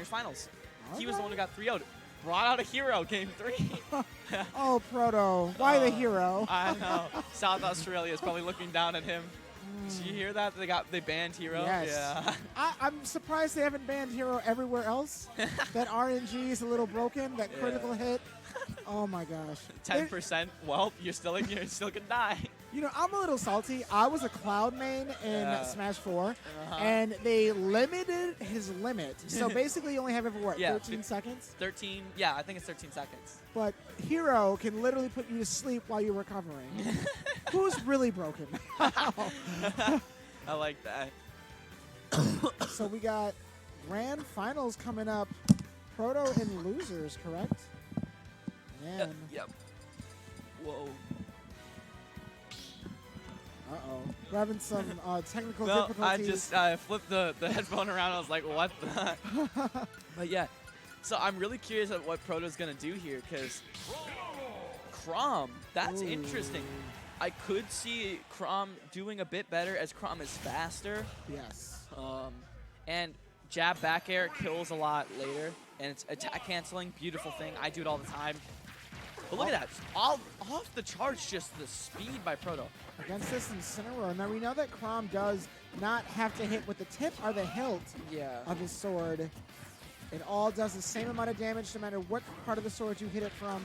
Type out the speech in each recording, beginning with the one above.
Winners Finals. Okay. He was the one who got 3-0'd. Brought out a hero game 3. Oh, Proto. Why the hero? I know. South Australia is probably looking down at him. Did you hear that? They banned hero? Yes. Yeah. I'm surprised they haven't banned hero everywhere else. That RNG is a little broken. That critical hit. Oh my gosh. 10%. Well, you're still gonna die. You know, I'm a little salty. I was a Cloud main in Smash 4, Uh-huh. and they limited his limit. So basically, you only have it for what, Yeah, 13 seconds? 13. Yeah, I think it's 13 seconds. But Hero can literally put you to sleep while you're recovering. Who's really broken? I like that. So we got Grand Finals coming up. Proto and losers, correct? Man. Yep. Whoa. Uh-oh. We're having some technical No, difficulties. I flipped the headphone around. I was like, what the? But yeah. So I'm really curious at what Proto's going to do here because Chrom, that's interesting. I could see Chrom doing a bit better as Chrom is faster. Yes. And jab back air kills a lot later. And it's attack canceling, beautiful thing. I do it all the time. But look at that. Off the charts, just the speed by Proto. Against this Incineroar. Now, we know that Chrom does not have to hit with the tip or the hilt of his sword. It all does the same amount of damage no matter what part of the sword you hit it from.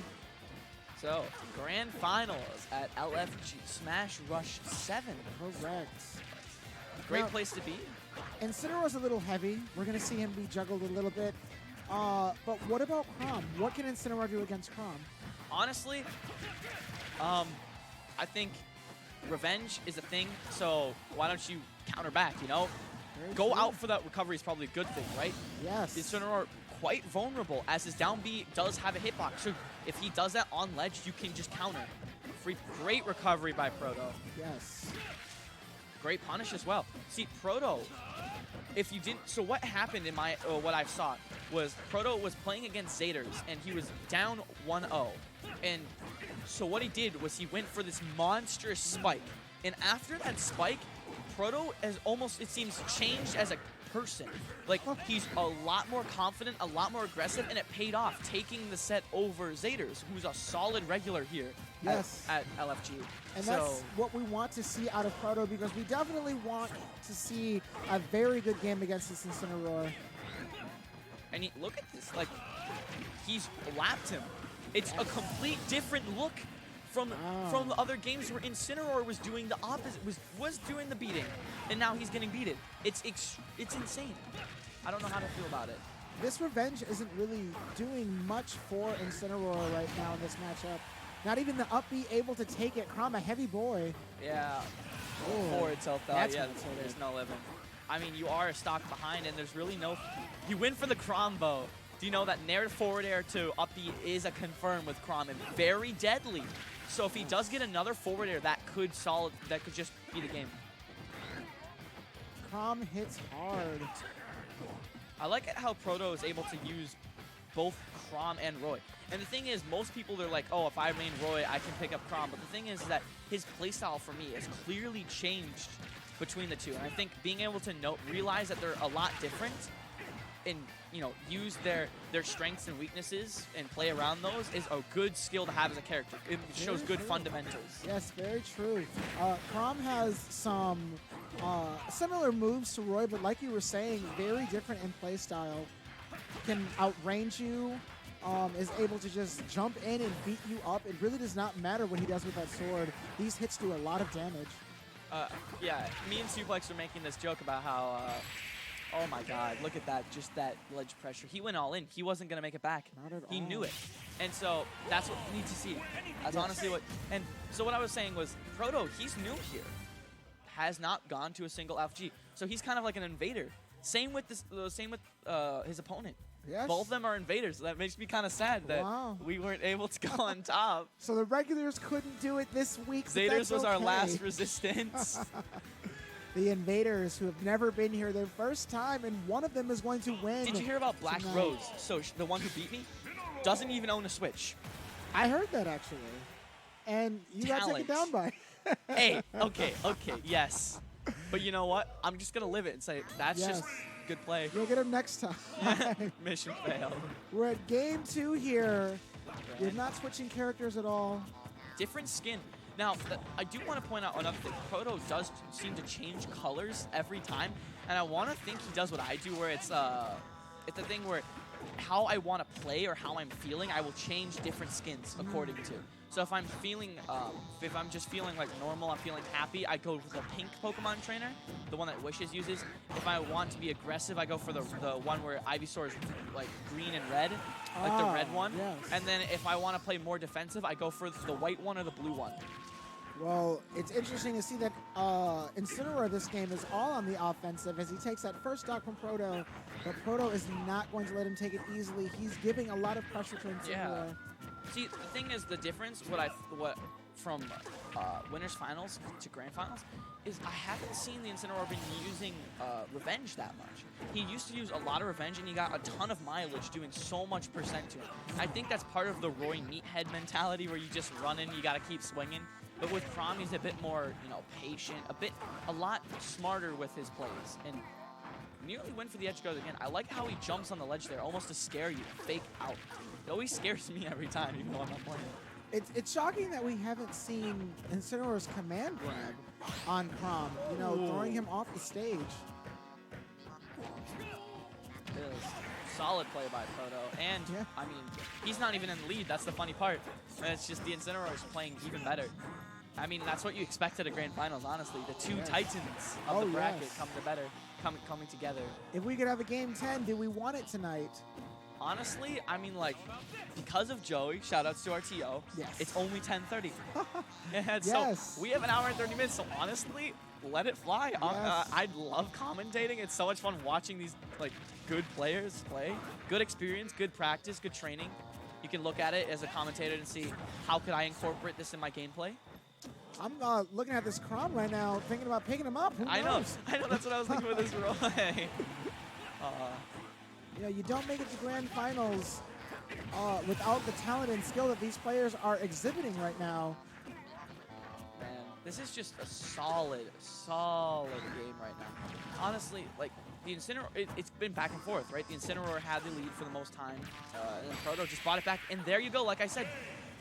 So, Grand Finals at LFG Smash Rush 7. Correct. Great Now, place to be. Incineroar's a little heavy. We're going to see him be juggled a little bit. But what about Chrom? What can Incineroar do against Chrom? Honestly, I think revenge is a thing, so why don't you counter back, you know? Go out for that recovery is probably a good thing, right? Yes. Incineroar quite vulnerable as his down B does have a hitbox, so if he does that on ledge, you can just counter. Great recovery by Proto. Yes. Great punish as well. See, Proto, if you didn't, so what happened in what I saw was Proto was playing against Zayters and he was down 1-0. And so what he did was he went for this monstrous spike. And after that spike, Proto has almost, it seems, changed as a person. Like, he's a lot more confident, a lot more aggressive, and it paid off, taking the set over Zayters, who's a solid regular here at LFG. And that's what we want to see out of Proto, because we definitely want to see a very good game against this Incineroar. And look at this, like, he's lapped him. It's a complete different look from the other games where Incineroar was doing the opposite, was doing the beating, and now he's getting beaten. It's insane. I don't know how to feel about it. This revenge isn't really doing much for Incineroar right now in this matchup. Not even the up B able to take it. Chrom, a heavy boy. Yeah. Forward tilt though. Yeah, there's no living. I mean, you are a stock behind, and there's really no. You win for the Crombo. Do you know that nair forward air to up B is a confirm with Chrom and very deadly. So if he does get another forward air, that could just be the game. Chrom hits hard. I like how Proto is able to use both Chrom and Roy. And the thing is, most people are like, oh, if I main Roy, I can pick up Chrom. But the thing is that his playstyle for me has clearly changed between the two. And I think being able to realize that they're a lot different and, you know, use their strengths and weaknesses and play around those is a good skill to have as a character. It shows good fundamentals. Yes, very true. Chrom has some similar moves to Roy, but like you were saying, very different in playstyle. Can outrange you, is able to just jump in and beat you up. It really does not matter what he does with that sword. These hits do a lot of damage. Yeah, me and Suplex were making this joke about how, oh my god, look at that, just that ledge pressure. He went all in. He wasn't going to make it back. Not at all. He knew it. And so that's what we need to see. That's honestly what, and so what I was saying was, Proto, he's new here. Has not gone to a single FG. So he's kind of like an invader. Same with his opponent. Yes. Both of them are invaders. That makes me kind of sad that we weren't able to go on top. So the regulars couldn't do it this week. Zayters was our last resistance. The invaders who have never been here their first time, and one of them is going to win. Did you hear about Black tonight. Rose? So the one who beat me doesn't even own a Switch. I heard that actually. And you got taken down by. Hey, okay, yes. But you know what? I'm just going to live it and say that's just Good play. You'll get him next time. Mission failed. We're at game 2 here. You're not switching characters at all. Different skin. Now, I do want to point out another thing. Proto does seem to change colors every time, and I want to think he does what I do, where it's a thing where how I want to play or how I'm feeling, I will change different skins according to. So if I'm feeling, if I'm just feeling like normal, I'm feeling happy, I go with the pink Pokemon trainer, the one that Wishes uses. If I want to be aggressive, I go for the one where Ivysaur is like green and red, like the red one. Yes. And then if I want to play more defensive, I go for the white one or the blue one. Well, it's interesting to see that Incineroar this game is all on the offensive as he takes that first stock from Proto, but Proto is not going to let him take it easily. He's giving a lot of pressure to Incineroar. Yeah. See, the thing is, the difference, from winners finals to grand finals, is I haven't seen the Incineroar been using revenge that much. He used to use a lot of revenge, and he got a ton of mileage doing so much percent to him. I think that's part of the Roy Meathead mentality, where you just run in, you gotta keep swinging. But with Chrom, he's a bit more, patient, a lot smarter with his plays, and nearly went for the edge guard again. I like how he jumps on the ledge there, almost to scare you, fake out. It always scares me every time, even though I'm not playing. It's shocking that we haven't seen Incineroar's command grab on Chrom, throwing him off the stage. It is solid play by Proto, and I mean, he's not even in the lead. That's the funny part. And it's just the Incineroar is playing even better. I mean, that's what you expect at a grand finals, honestly. The two titans of the bracket coming together. If we could have a game 10, do we want it tonight? Honestly, I mean, like, because of Joey, shout-outs to our TO, it's only 10:30. So we have an hour and 30 minutes, so honestly, let it fly. I love commentating. It's so much fun watching these, like, good players play. Good experience, good practice, good training. You can look at it as a commentator and see, how could I incorporate this in my gameplay? I'm looking at this Chrom right now, thinking about picking him up. Who knows? I know, that's what I was thinking with this role. You don't make it to grand finals without the talent and skill that these players are exhibiting right now. Man, this is just a solid game right now. Honestly, like, the Incineroar, it's been back and forth, right? The Incineroar had the lead for the most time, and then Proto just brought it back. And there you go, like I said,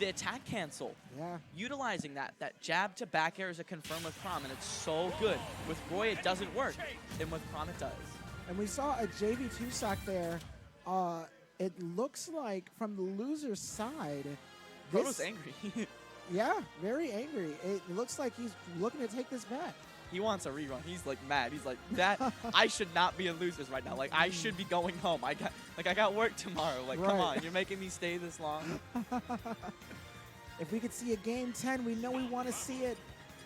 the attack cancel. Yeah. Utilizing that jab to back air is a confirm with Chrom, and it's so good. With Roy, it doesn't work, and with Chrom, it does. And we saw a JV2 stock there. It looks like from the loser's side, Proto's angry. Yeah, very angry. It looks like he's looking to take this back. He wants a rerun. He's like mad. He's like, that I should not be in losers right now. Like, I should be going home. I got work tomorrow. Like, come on, you're making me stay this long. If we could see a game 10, we know we want to see it.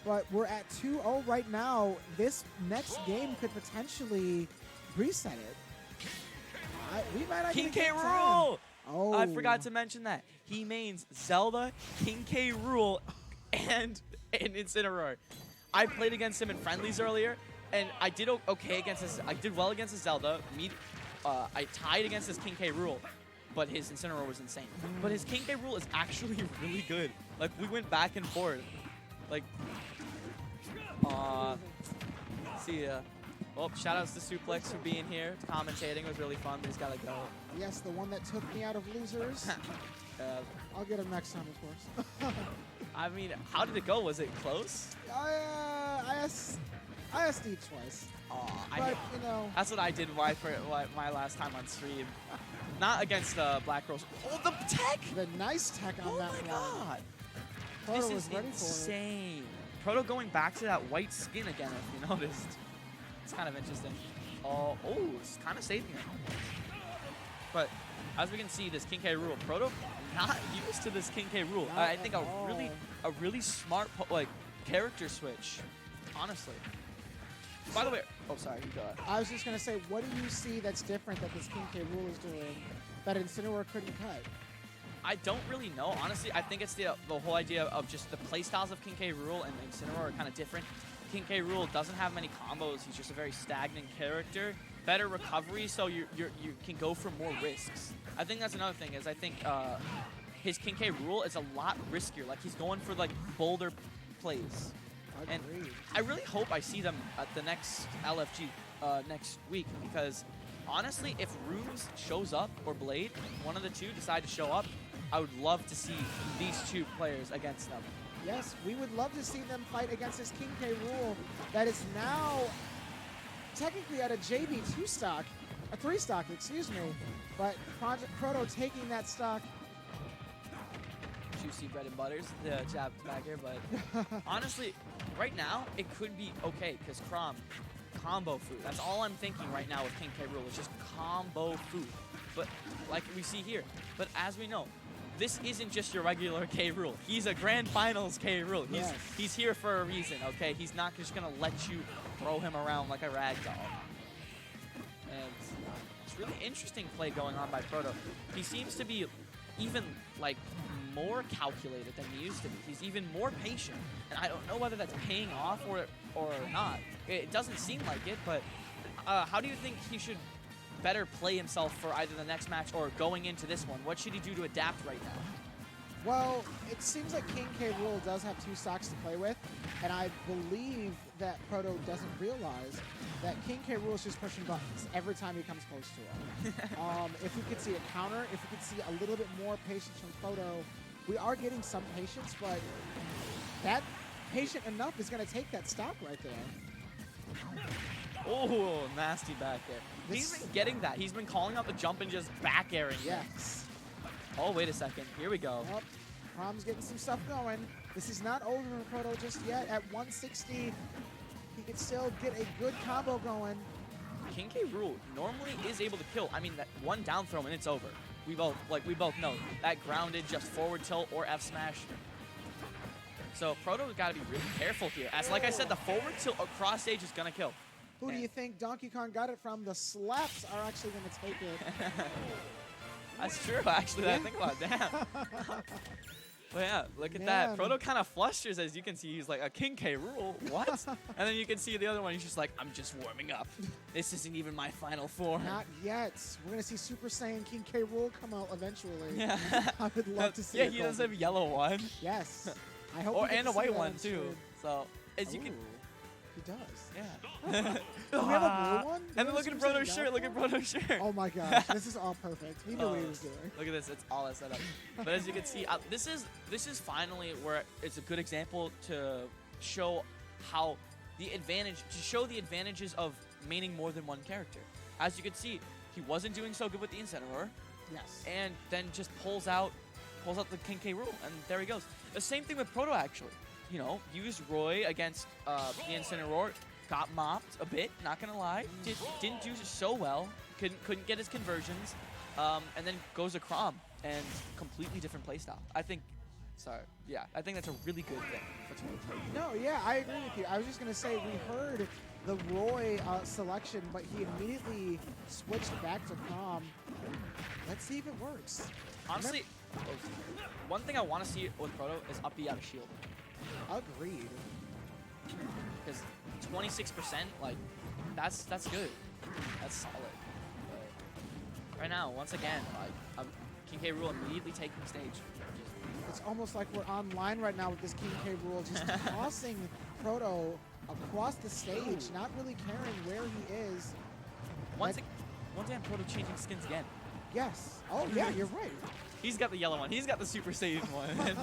But we're at 2-0 right now. This next game could potentially reset it. We might not King get K. a game 10. Rool! Oh. I forgot to mention that. He mains Zelda, King K. Rool, and Incineroar. I played against him in friendlies earlier, and I did okay against his. I did well against his Zelda. I tied against his King K. Rool, but his Incineroar was insane. But his King K. Rool is actually really good. Like, we went back and forth. Like, see ya. Well, shoutouts to Suplex for being here, commentating. It was really fun, but he's gotta go. Yes, the one that took me out of losers. I'll get him next time, of course. I mean, how did it go? Was it close? I asked Steve twice. But, that's what I did my last time on stream. Not against Black Rose. Oh, the tech! The nice tech on that one. Oh my god. Proto This was is ready insane. Proto going back to that white skin again, if you noticed. It's kind of interesting. Oh, it's kind of saving him. But as we can see, this King K. Rool, Proto not used to this King K. Rool. I think a really smart character switch, honestly. By the way, sorry, you go ahead. I was just gonna say, what do you see that's different that this King K. Rool is doing that Incineroar couldn't cut? I don't really know. Honestly, I think it's the whole idea of just the playstyles of King K. Rool and Incineroar are kind of different. King K. Rool doesn't have many combos. He's just a very stagnant character. Better recovery, so you can go for more risks. I think that's another thing. Is I think his King K. Rool is a lot riskier. Like, he's going for like bolder plays. And I really hope I see them at the next LFG next week, because honestly, if Runes shows up or Blade, one of the two decide to show up, I would love to see these two players against them. Yes, we would love to see them fight against this King K. Rool that is now technically at a JB 2 stock, a 3 stock, excuse me. But Proto taking that stock. Juicy bread and butters, the jab back here, but honestly, right now, it could be okay, because Chrom, combo food. That's all I'm thinking right now with King K. Rool, is just combo food. But like we see here, but as we know, this isn't just your regular K. Rool. He's a Grand Finals K. Rool. He's here for a reason, okay? He's not just gonna let you throw him around like a rag doll. And it's really interesting play going on by Proto. He seems to be even like more calculated than he used to be. He's even more patient, and I don't know whether that's paying off or not. It doesn't seem like it, but how do you think he should better play himself for either the next match or going into this one? What should he do to adapt right now? Well, it seems like King K. Rool does have 2 stocks to play with, and I believe that Proto doesn't realize that King K. Rool is just pushing buttons every time he comes close to him. If we could see a counter, if we could see a little bit more patience from Proto, we are getting some patience, but that patient enough is going to take that stock right there. Oh, nasty back air. He's been getting that. He's been calling out the jump and just back airing. Yes. Oh, wait a second. Here we go. Well, Chrom's getting some stuff going. This is not over for Proto just yet. At 160, he can still get a good combo going. King K. Rool normally is able to kill. I mean, that one down throw and it's over. We both know that grounded just forward tilt or F smash. So Proto's got to be really careful here. As like I said, the forward tilt across stage is gonna kill. Who do you think Donkey Kong got it from? The slaps are actually going to take it. That's true, actually, that I think about it. Damn. But yeah, look at that. Proto kind of flusters, as you can see. He's like, a King K. Rool? What? And then you can see the other one. He's just like, I'm just warming up. This isn't even my final form. Not yet. We're going to see Super Saiyan King K. Rool come out eventually. Yeah. I would love to see Yeah, it. he does have a yellow one. Yes. I hope and a white one, too. So, as you can... He does. Yeah. Do we have a blue one? And then look at Proto's shirt. Look at Proto's shirt. Oh my gosh, this is all perfect. He knew what he was doing. Look at this. It's all I set up. But as you can see, this is finally where it's a good example to show how the advantages of maining more than one character. As you can see, he wasn't doing so good with the Incineroar. Yes. And then just pulls out the King K. Rool, and there he goes. The same thing with Proto, actually. You know, used Roy against the Incineroar, got mopped a bit, not gonna lie. Didn't do so well, couldn't get his conversions, and then goes to Chrom, and completely different playstyle. I think that's a really good thing for 2020. No, yeah, I agree with you. I was just gonna say, we heard the Roy selection, but he immediately switched back to Chrom. Let's see if it works. Honestly, one thing I want to see with Proto is up B out of shield. Agreed. Because 26%, like, that's good. That's solid. But right now, once again, like, King K. Rool immediately taking stage. It's almost like we're online right now with this King K. Rool, just tossing Proto across the stage, not really caring where he is. Once again, Proto changing skins again. Yes. Oh, yeah, you're right. He's got the yellow one. He's got the Super Saiyan one.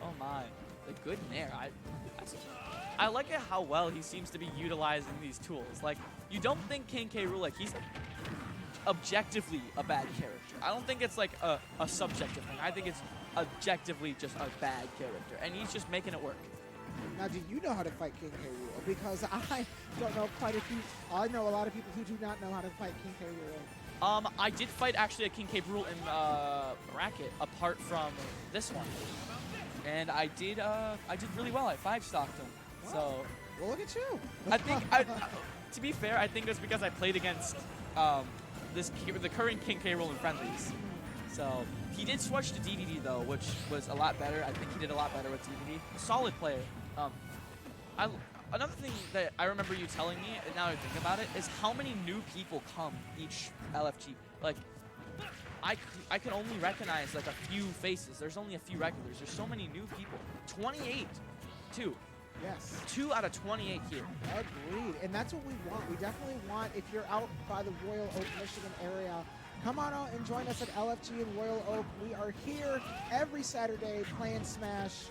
Oh my, the good nair. I like it how well he seems to be utilizing these tools. Like, you don't think King K. Rool, like, he's objectively a bad character. I don't think it's like a subjective thing. I think it's objectively just a bad character, and he's just making it work. Now, do you know how to fight King K. Rool? Because I don't know quite a few. I know a lot of people who do not know how to fight King K. Rool. I did fight actually a King K. Rool in bracket, apart from this one. And I did really well. I 5-stocked him. Wow. So, well, look at you. I think, to be fair, I think it's because I played against the current King K. Rool in friendlies. So he did switch to DDD though, which was a lot better. I think he did a lot better with DDD. Solid player. Another thing that I remember you telling me, and now I think about it, is how many new people come each LFG. Like, I can only recognize like a few faces. There's only a few regulars. There's so many new people. 28, too. Yes. 2 out of 28 here. Agreed. And that's what we want. We definitely want, if you're out by the Royal Oak, Michigan area, come on out and join us at LFG in Royal Oak. We are here every Saturday playing Smash.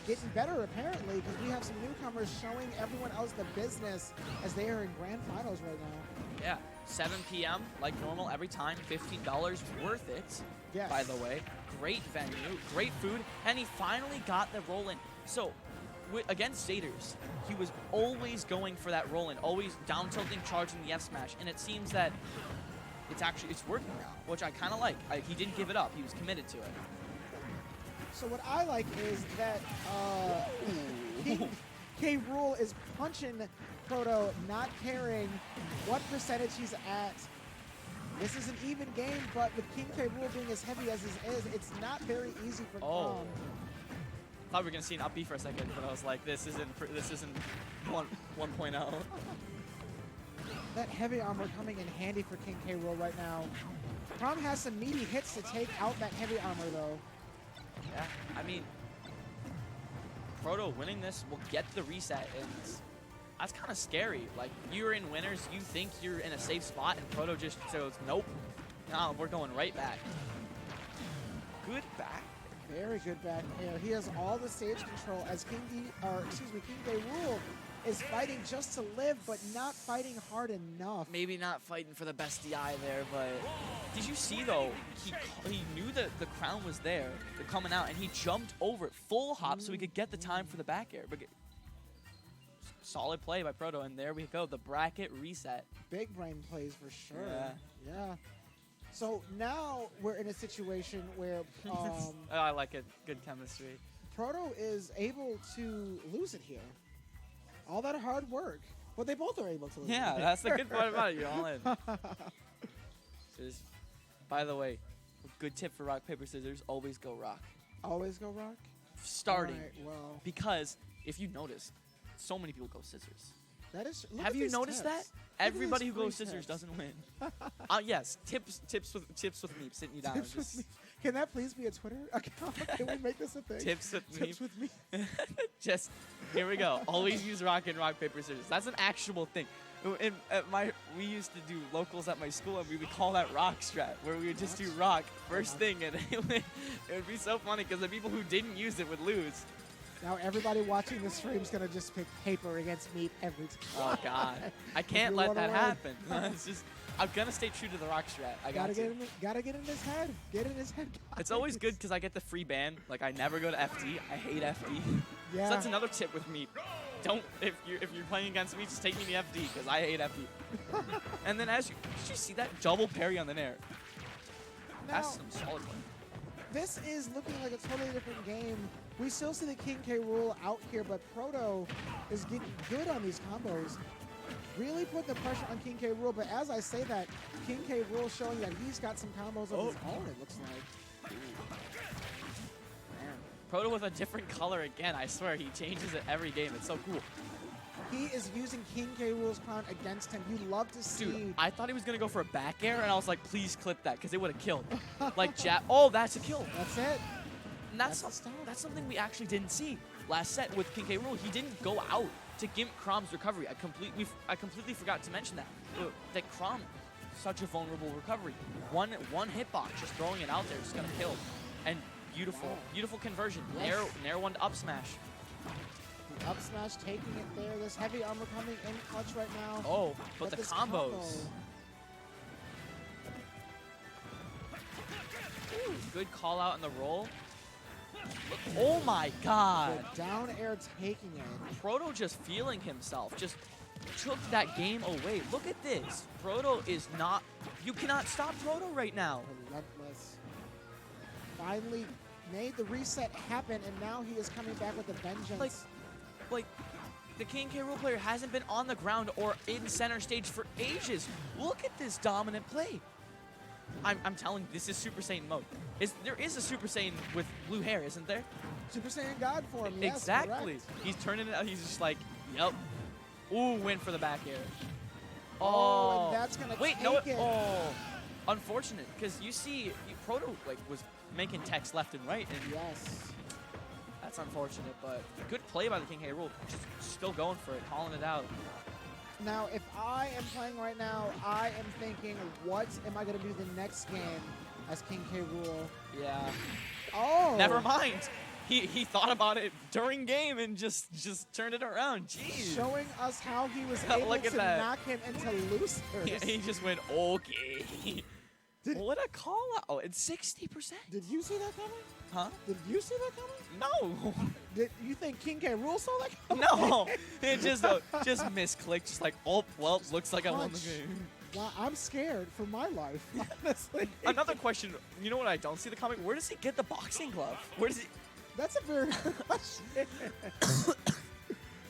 Getting better, apparently, because we have some newcomers showing everyone else the business as they are in grand finals right now. Yeah, 7 p.m. like normal every time. $15 worth it. Yes. By the way, great venue, great food, and he finally got the roll in. So against Zaders, he was always going for that roll in, always down tilting, charging the F smash, and it seems that it's working now, which I kind of like. He didn't give it up; he was committed to it. So what I like is that King K. Rool is punching Proto, not caring what percentage he's at. This is an even game, but with King K. Rool being as heavy as he is, it's not very easy for Crom. I thought we were gonna see an up B for a second, but I was like, this isn't 1.0. That heavy armor coming in handy for King K. Rool right now. Crom has some meaty hits to take out that heavy armor though. Yeah, I mean, Proto winning this will get the reset, and that's kind of scary. Like, you're in winners, you think you're in a safe spot, and Proto just goes, nope, no, we're going right back. Good back. Very good back air. He has all the stage control as King K. Rool is fighting just to live, but not fighting hard enough. Maybe not fighting for the best DI there, but did you see though? He knew that the crown was there, they're coming out, and he jumped over it full hop so he could get the time for the back air. But solid play by Proto, and there we go, the bracket reset. Big brain plays for sure. Yeah. So now we're in a situation where Oh, I like it. Good chemistry. Proto is able to lose it here. All that hard work, but they both are able to lose it. Yeah, that's the good part about it. You're all in. By the way, a good tip for rock, paper, scissors, always go rock. Always go rock? Starting. Right, well. Because if you notice, so many people go scissors. That is. Have you noticed that? Everybody who goes scissors doesn't win. Yes, tips with me, sitting you down. Tips with me. Can that please be a Twitter account? Can we make this a thing? Tips with me. Just here we go. Always use rock and rock, paper, scissors. That's an actual thing. We used to do locals at my school, and we would call that rock strat, where we would just do rock first thing, and it would be so funny because the people who didn't use it would lose. Now everybody watching the stream is gonna just pick paper against meat every time. Oh God, I can't let that happen. It's just, I'm gonna stay true to the rock strat. Gotta get in his head. Get in his head. Guys. It's always good because I get the free ban. Like, I never go to FD. I hate FD. Yeah. So that's another tip with me. Don't, if you're playing against me, just take me to FD because I hate FD. And then did you see that double parry on the nair? That's some solid play. This is looking like a totally different game. We still see the King K. Rool out here, but Proto is getting good on these combos. Really putting the pressure on King K. Rool, but as I say that, King K. Rool showing that he's got some combos of his own, it looks like. Man. Proto with a different color again. I swear, he changes it every game. It's so cool. He is using King K. Rool's crown against him. You love to see. Dude, I thought he was going to go for a back air, and I was like, please clip that, because it would have killed. Like, oh, that's a kill. That's it. And that's something we actually didn't see last set with King K. Rool. He didn't go out to gimp Crom's recovery. I completely forgot to mention that. That Crom, such a vulnerable recovery. One hitbox, just throwing it out there, just gonna kill. And beautiful conversion. Yes. Nair one to up smash. The up smash taking it there. This heavy armor coming in clutch right now. Oh, but the combos. Ooh, good call out in the roll. Oh my God. The down air taking it. Proto just feeling himself. Just took that game away. Look at this. Proto is not... You cannot stop Proto right now. Relentless. Finally made the reset happen, and now he is coming back with a vengeance. Like the King K. Rool player hasn't been on the ground or in center stage for ages. Look at this dominant play. I'm telling you, this is Super Saiyan mode. There is a Super Saiyan with blue hair, isn't there? Super Saiyan God form, yes, exactly. Correct. He's turning it out. He's just like, yep. Ooh, win for the back air. Oh, and that's going to take it. Oh, unfortunate, because you see, Proto was making text left and right. And yes. That's unfortunate, but good play by the King K. Rool. Just still going for it, calling it out. Now, if I am playing right now, I am thinking, what am I going to do the next game as King K. Rool? Yeah. Oh! Never mind. He thought about it during game and just turned it around. Jeez. Showing us how he was able Look at to that. knock him into losers. Yeah, he just went, okay. What a call out. Oh, it's 60%. Did you see that coming? Huh? Did you see that coming? No. Did you think King K. Rool saw that coming? No. It just misclicked. Just like, oh, well, looks like I won the game. Wow, I'm scared for my life, honestly. Another question. You know what I don't see the comic? Where does he get the boxing glove? Where does he... That's a very good question.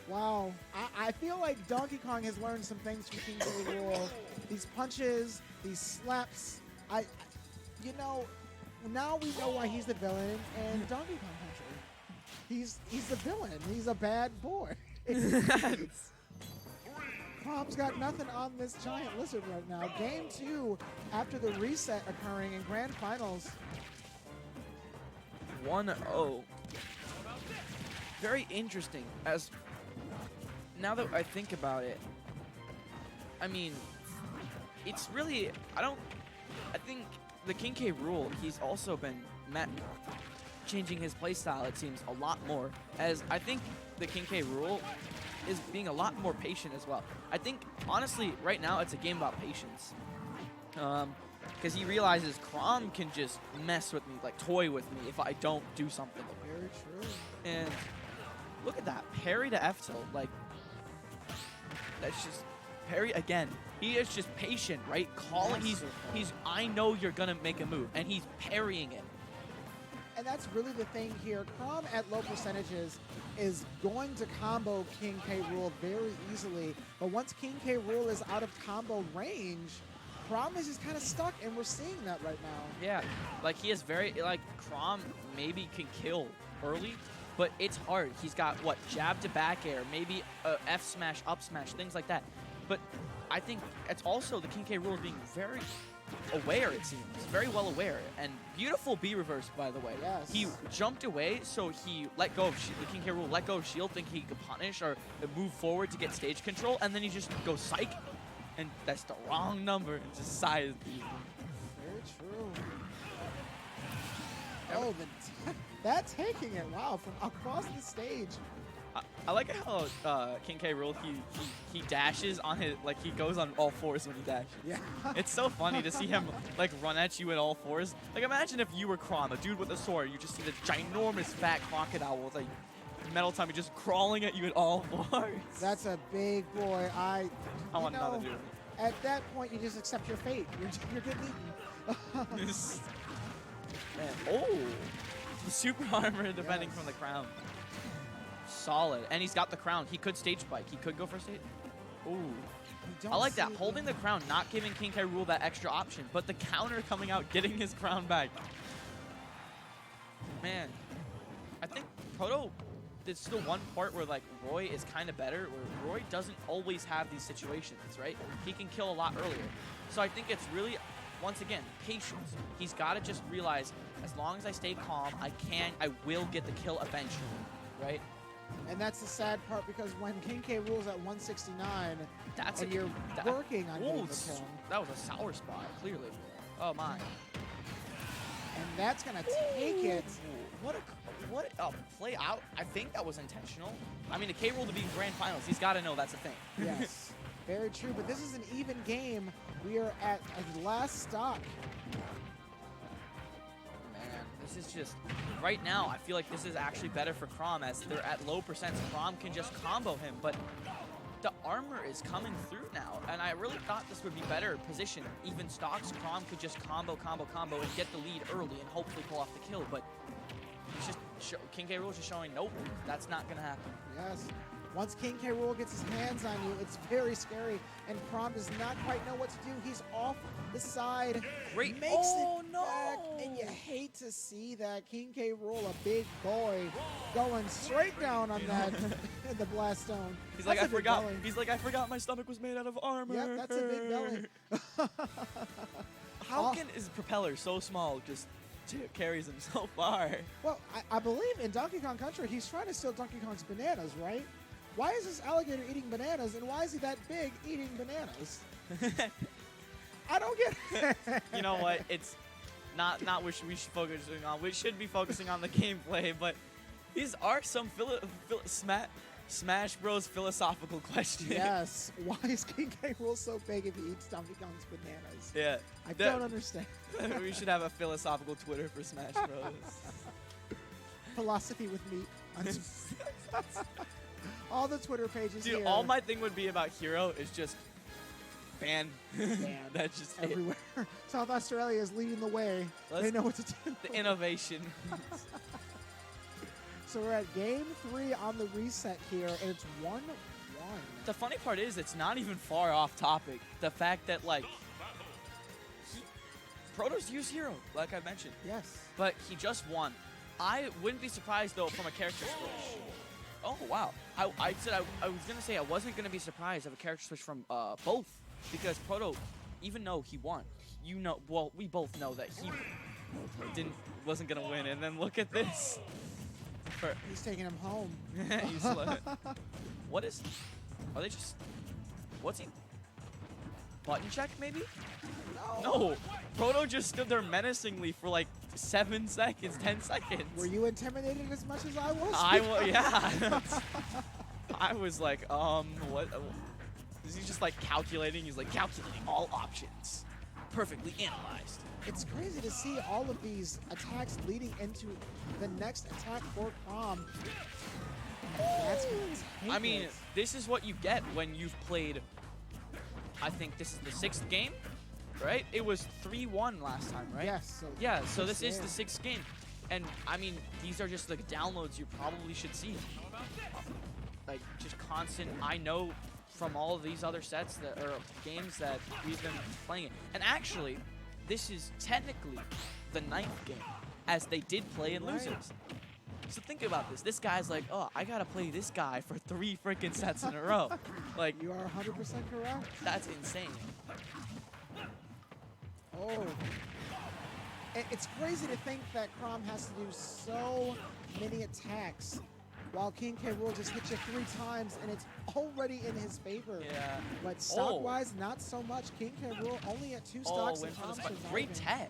Wow. I feel like Donkey Kong has learned some things from King K. Rool. These punches, these slaps. You know, now we know why he's the villain in Donkey Kong Country. He's the villain. He's a bad boy. Crom's got nothing on this giant lizard right now. Game 2 after the reset occurring in Grand Finals. 1-0. Very interesting. As now that I think about it, I mean, it's really, I think the King K. Rool, he's also been changing his playstyle, it seems, a lot more. As I think the King K. Rool is being a lot more patient as well. I think, honestly, right now it's a game about patience. Because he realizes Chrom can just mess with me, like toy with me if I don't do something. Very true. And look at that, parry to F tilt, like, that's just, parry again. He is just patient, right? Calling, he's, I know you're gonna make a move, and he's parrying it. And that's really the thing here. Chrom at low percentages is going to combo King K. Rool very easily, but once King K. Rool is out of combo range, Chrom is just kind of stuck, and we're seeing that right now. Yeah, like he is very, like Chrom maybe can kill early, but it's hard. He's got, what, jab to back air, maybe F smash, up smash, things like that. But I think it's also the King K. Rool being very aware, it seems. Very well aware. And beautiful B reverse, by the way. Yes. He jumped away, so he let go of the King K. Rool let go of shield, thinking he could punish or move forward to get stage control, and then he just goes psych. And that's the wrong number, and just size beat. Very true. Oh, that taking it, wow, from across the stage. I like how King K. Rool, he dashes on his, like he goes on all fours when he dashes. Yeah. It's so funny to see him like run at you at all fours. Like imagine if you were Chrom, a dude with a sword, you just see the ginormous fat crocodile with like metal tummy just crawling at you at all fours. That's a big boy. I want nothing to do with it. At that point, you just accept your fate. You're getting eaten. Man, oh, the super armor defending from the crown. Solid, and he's got the crown. He could stage spike. He could go for stage. Ooh, I like that. Holding the crown, not giving King K. Rool that extra option, but the counter coming out, getting his crown back. Man, I think Proto, there's still one part where like Roy is kind of better, where Roy doesn't always have these situations, right? He can kill a lot earlier. So I think it's really, once again, patience. He's got to just realize, as long as I stay calm, I will get the kill eventually, right? And that's the sad part, because when King K. Rool's at 169, and you're working on getting the kill. That was a sour spot, clearly. Oh my. And that's gonna take it. What a play out. I think that was intentional. I mean, the K. Rool to be in grand finals, he's got to know that's a thing. Yes, very true. But this is an even game. We are at a last stock. This is just, right now, I feel like this is actually better for Chrom, as they're at low percents. Chrom can just combo him, but the armor is coming through now, and I really thought this would be better position. Even stocks, Chrom could just combo, and get the lead early and hopefully pull off the kill, but it's just, King K. Rool is just showing, nope, that's not going to happen. Yes. Once King K. Rool gets his hands on you, it's very scary, and Chrom does not quite know what to do. He's off the side. Great. Makes it back, and you hate to see that. King K. Rool, a big boy, going straight down on that the blast stone. He's like, I forgot. He's like, I forgot my stomach was made out of armor. Yep, that's a big belly. How can his propeller so small just carries him so far. Well, I believe in Donkey Kong Country, he's trying to steal Donkey Kong's bananas, right? Why is this alligator eating bananas, and why is he that big eating bananas? I don't get it. You know what? It's not what we should be focusing on. We should be focusing on the gameplay, but these are some Smash Bros. Philosophical questions. Yes. Why is King K. Rool so big if he eats Donkey Kong's bananas? Yeah. I don't understand. We should have a philosophical Twitter for Smash Bros. Philosophy with meat. All the Twitter pages Dude, here. all my thing would be about Hero is just ban. That's just everywhere. South Australia is leading the way. They know what to do. The innovation. So we're at game 3 on the reset here, and it's 1-1. The funny part is it's not even far off topic. The fact that, like, Proto's used Hero, like I mentioned. Yes. But he just won. I wouldn't be surprised, though, from a character switch. Oh, wow. I said I was going to say I wasn't going to be surprised of a character switch from both. Because Proto, even though he won, well, we both know that he wasn't going to win. And then look at this. He's taking him home. What is... Are they just... What's he... Button check, maybe? No. Proto just stood there menacingly for like 7 seconds, 10 seconds. Were you intimidated as much as I was? Yeah. I was like, what? Is he just like calculating? He's like calculating all options. Perfectly analyzed. It's crazy to see all of these attacks leading into the next attack for Crom. That's I mean, this is what you get when you've played, I think this is the 6th game, right? It was 3-1 last time, right? Yes. So yeah, so this is the 6th game. And, I mean, these are just the downloads you probably should see. Like, just constant, I know from all of these other sets that or games that we've been playing it. And actually, this is technically the 9th game, as they did play in losers. So think about this. This guy's like, oh, I gotta play this guy for 3 freaking sets in a row. Like, you are 100% correct. That's insane. Oh. It's crazy to think that Crom has to do so many attacks while King K. Rool just hits you 3 times and it's already in his favor. Yeah. But stock-wise, not so much. King K. Rool only at 2 stocks. Win for the great tech.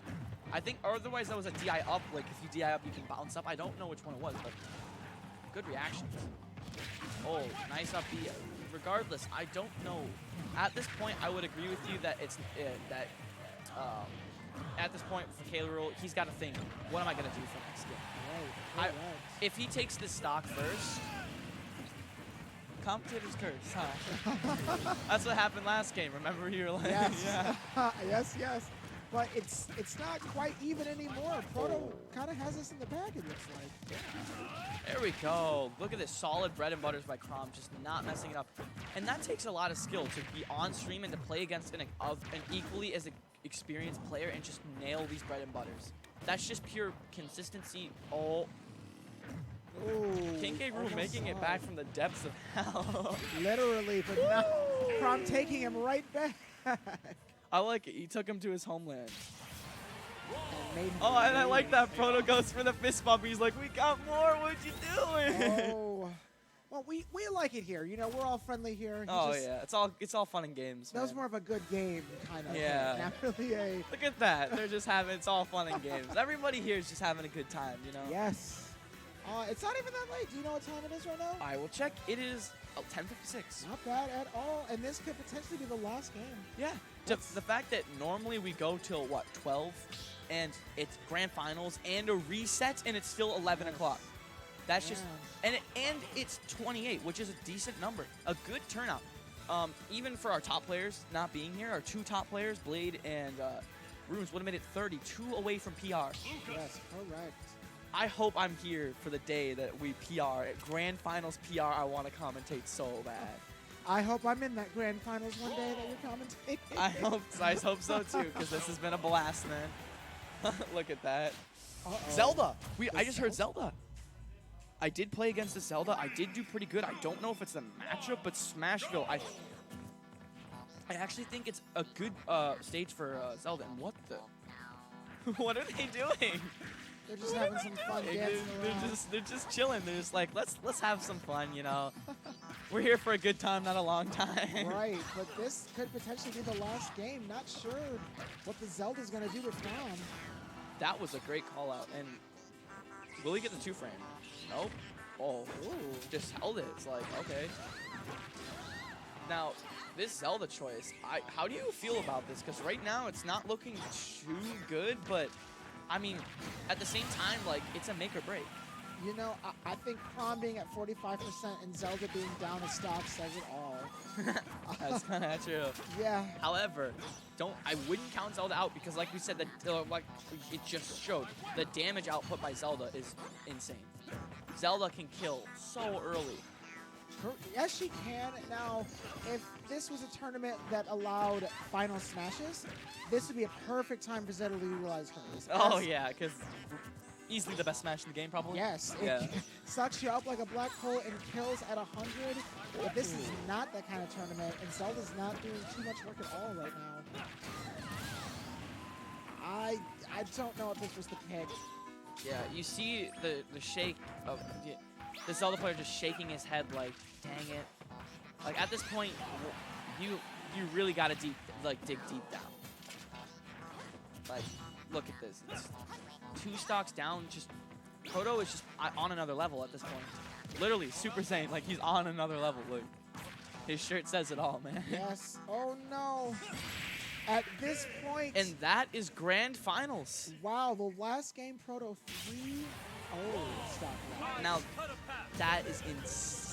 I think otherwise that was a DI up. Like, if you DI up, you can bounce up. I don't know which one it was, but good reactions. Oh, nice up B. Regardless, I don't know. At this point, I would agree with you that it's at this point for K. Rool, he's got to think, what am I gonna do for next game? Right. If he takes the stock first, commentator's curse, huh? That's what happened last game. Remember, you were like, yes. yeah. yes. But it's not quite even anymore. Proto kind of has us in the bag, it looks like. There we go. Look at this solid bread and butters by Crom, just not messing it up. And that takes a lot of skill to be on stream and to play against an equally as experienced player and just nail these bread and butters. That's just pure consistency. Oh. King K. Rool making it back from the depths of hell. Literally, but now Crom taking him right back. I like it. He took him to his homeland. And I like that Proto goes for the fist bump. He's like, we got more. What you doing? Oh. Well, we like it here. You know, we're all friendly here. Yeah. It's all fun and games. That was more of a good game kind of. Yeah. Not really a. Look at that. They're just having. It's all fun and games. Everybody here is just having a good time. You know. Yes. It's not even that late. Do you know what time it is right now? I will check. It is 10:56. Not bad at all. And this could potentially be the last game. Yeah. The fact that normally we go till, what, 12? And it's grand finals and a reset, and it's still 11 o'clock. That's just... And it's 28, which is a decent number. A good turnout. Even for our top players not being here, our 2 top players, Blade and Runes, would have made it 30. 2 away from PR. Yes, correct. I hope I'm here for the day that we PR. At Grand Finals PR, I want to commentate so bad. I hope I'm in that Grand Finals one day that you're commentating. I hope so too, because this has been a blast, man. Look at that. Zelda! I just heard Zelda. I did play against the Zelda. I did do pretty good. I don't know if it's the matchup, but Smashville, I actually think it's a good stage for Zelda. And what the... What are they doing? They're just having some fun dancing around. They're just chilling. They're just like, let's have some fun, you know. We're here for a good time, not a long time. Right, but this could potentially be the last game. Not sure what the Zelda's going to do with Prom. That was a great call out. And will he get the 2-frame? Nope. Oh, Ooh. just held it. It's like, okay. Now, this Zelda choice, how do you feel about this? Because right now it's not looking too good, but I mean, at the same time, like, it's a make or break. You know, I think Prom being at 45% and Zelda being down a stock says it all. That's kind of true. Yeah. However, I wouldn't count Zelda out because, like we said, like it just showed, the damage output by Zelda is insane. Zelda can kill so early. Yes, she can. Now, if this was a tournament that allowed final smashes, this would be a perfect time for Zelda to utilize hers. Oh, yeah, because easily the best smash in the game, probably. Yes, Yeah. it sucks you up like a black hole and kills at 100. But this is not that kind of tournament, and Zelda's not doing too much work at all right now. I don't know if this was the pick. Yeah, you see the shake of the Zelda player just shaking his head like, dang it. Like, at this point, you really got to dig deep down. Like, look at this. It's 2 stocks down. Just Proto is just on another level at this point. Literally, Super Saiyan, like he's on another level. Look, his shirt says it all, man. Yes. Oh no. At this point. And that is grand finals. Wow, the last game Proto 3. Oh, stop that. Now, that is insane.